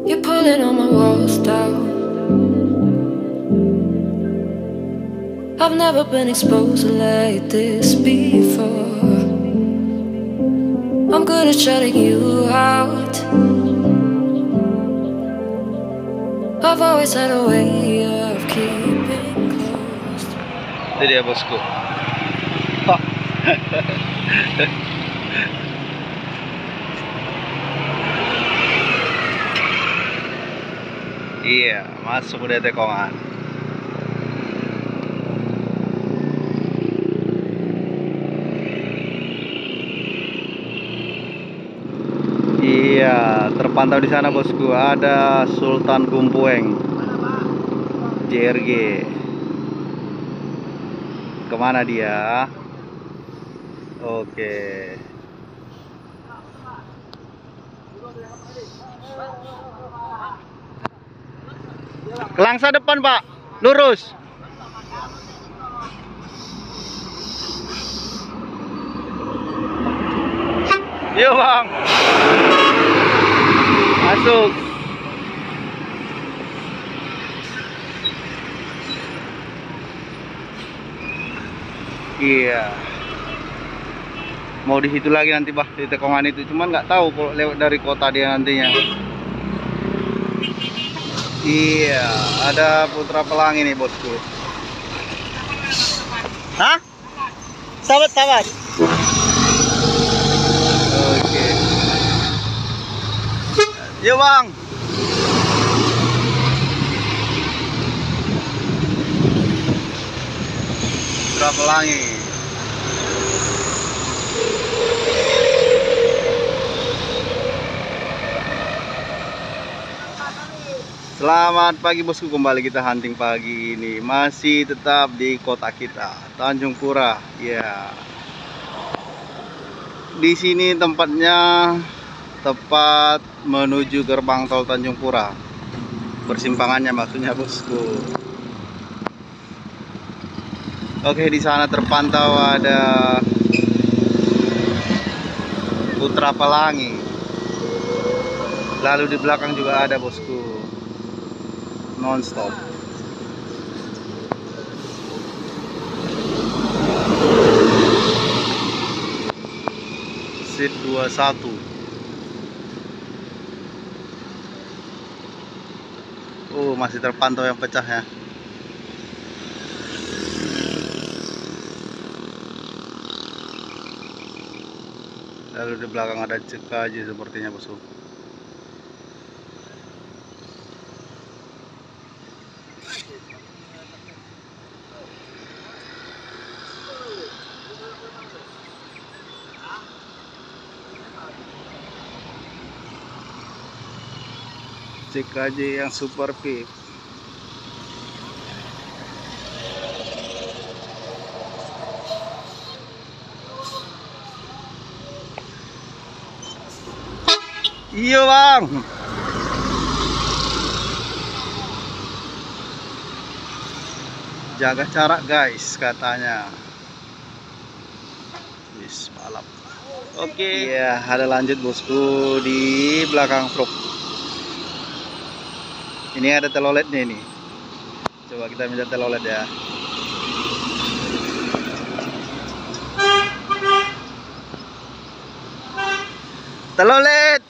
You're pulling all my walls down. I've never been exposed like this before. I'm good at shutting you out. I've always had a way of keeping close. Itu dia bosku. Iya, masuk udah tekongan. Iya, terpantau di sana bosku, ada Sultan Gumpueng JRG. Kemana dia? Oke. Langsa depan Pak, lurus. Yuk Bang, masuk. Iya, mau di situ lagi nanti Bah, di Tekongan itu, cuman nggak tahu kalau lewat dari kota dia nantinya. Iya, ada Putra Pelangi nih bosku. Hah? Sahabat. Oke. Yuk Bang. Putra Pelangi. Selamat pagi bosku, kembali kita hunting pagi ini. Masih tetap di kota kita, Tanjung Pura. Ya. Di sini tempatnya tepat menuju gerbang tol Tanjung Pura. Persimpangannya maksudnya bosku. Oke, di sana terpantau ada Putra Pelangi. Lalu di belakang juga ada bosku. Non-stop. Seat 21. Oh, masih terpantau yang pecah ya. Lalu di belakang ada Cekaji sepertinya bosku. CKJ yang super pip. Iya Bang. Jaga jarak guys katanya. Wis balap. Oke. Iya, ada lanjut bosku di belakang truk. Ini ada teloletnya ini. Coba kita minta telolet ya. Telolet.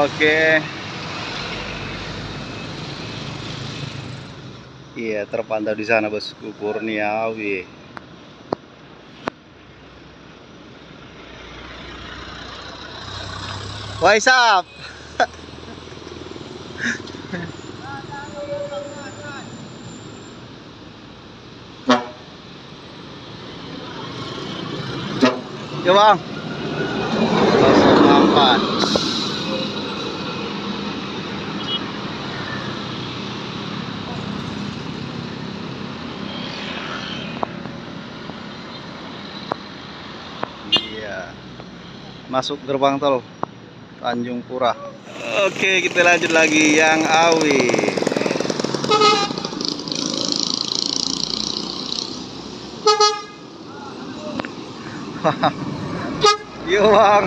Oke. Iya, terpantau di sana bosku, Kurniawi. What's up? Yo Bang. 04. Masuk gerbang tol. Tanjung Pura. Oke, kita lanjut lagi yang Awi. Yuk bang,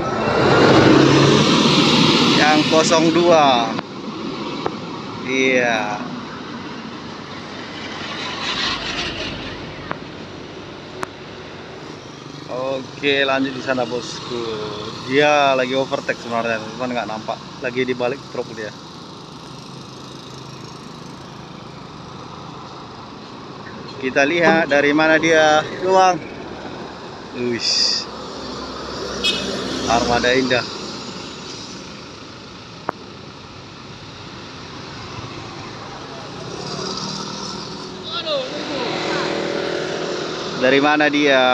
yang 02. Iya. Oke, lanjut di sana bosku. Dia lagi overtake sebenarnya, cuman nggak nampak. Lagi di balik truk dia. Kita lihat dari mana dia. Yuk bang. Uish. Armada indah. Dari mana dia?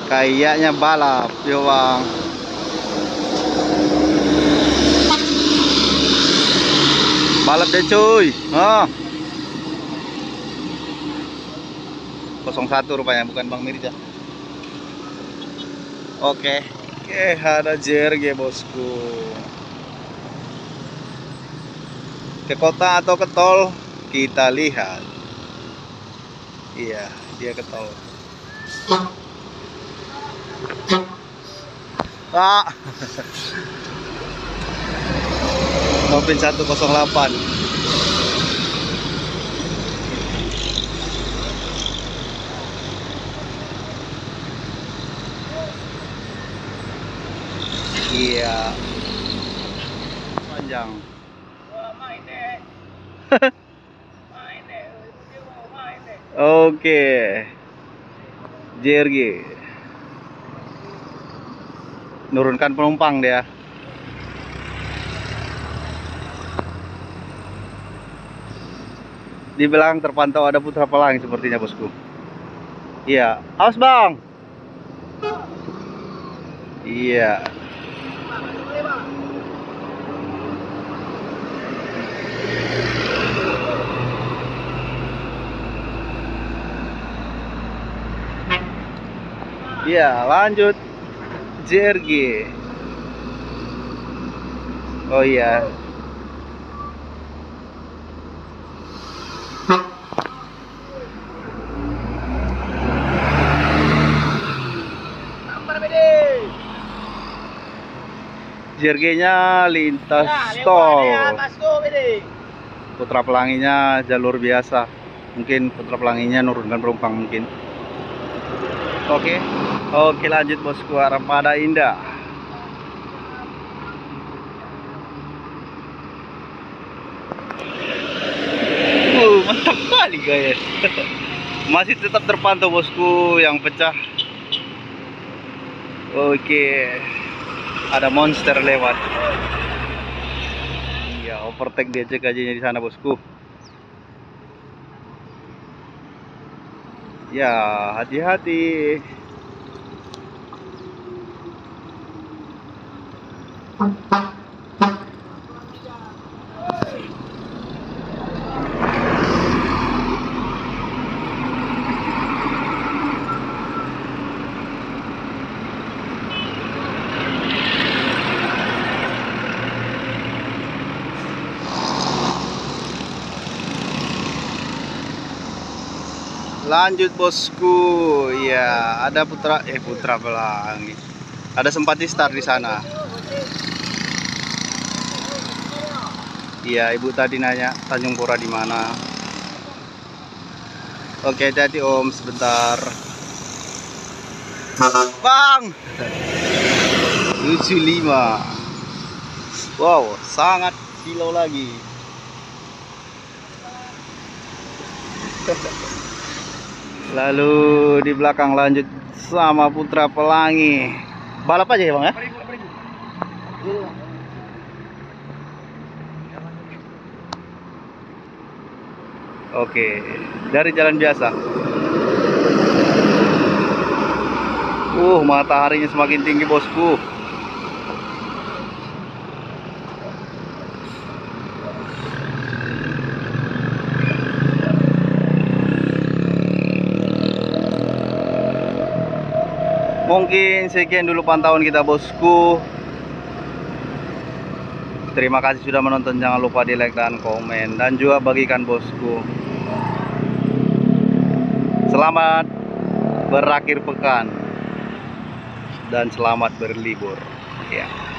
Kayaknya balap, yuk bang. Balap deh cuy. 01 rupanya, bukan Bang Mirza. Oke, ada JRG bosku. Ke kota atau ke tol? Kita lihat. Iya, dia ke tol. Ah. Mobil 108. Iya. Panjang. Oke. JRG. Nurunkan penumpang dia. Di belakang terpantau ada Putra Pelangi sepertinya bosku. Iya, awas bang. Iya. Iya, lanjut JRG. Oh iya. JRG-nya lintas tol. Putra Pelanginya jalur biasa. Mungkin Putra Pelanginya nurunkan penumpang mungkin. Oke, lanjut bosku, Armada Indah. Mantap kali guys. Masih tetap terpantau bosku yang pecah. Oke. Ada monster lewat. Iya, overtake dia, cek aja di sana bosku. Ya, hati-hati. Lanjut bosku, ya ada Putra Pelangi. Ada Sempati Star di sana. Iya, ibu tadi nanya Tanjung Pura di mana. Oke, hati-hati om, sebentar. Bang, 75. Wow, sangat kilo lagi. Lalu di belakang lanjut sama Putra Pelangi. Balap aja ya bang ya. Oke, dari jalan biasa. Mataharinya semakin tinggi bosku. Mungkin sekian dulu pantauan kita bosku. Terima kasih sudah menonton. Jangan lupa di like dan komen, dan juga bagikan bosku. Selamat berakhir pekan dan selamat berlibur ya.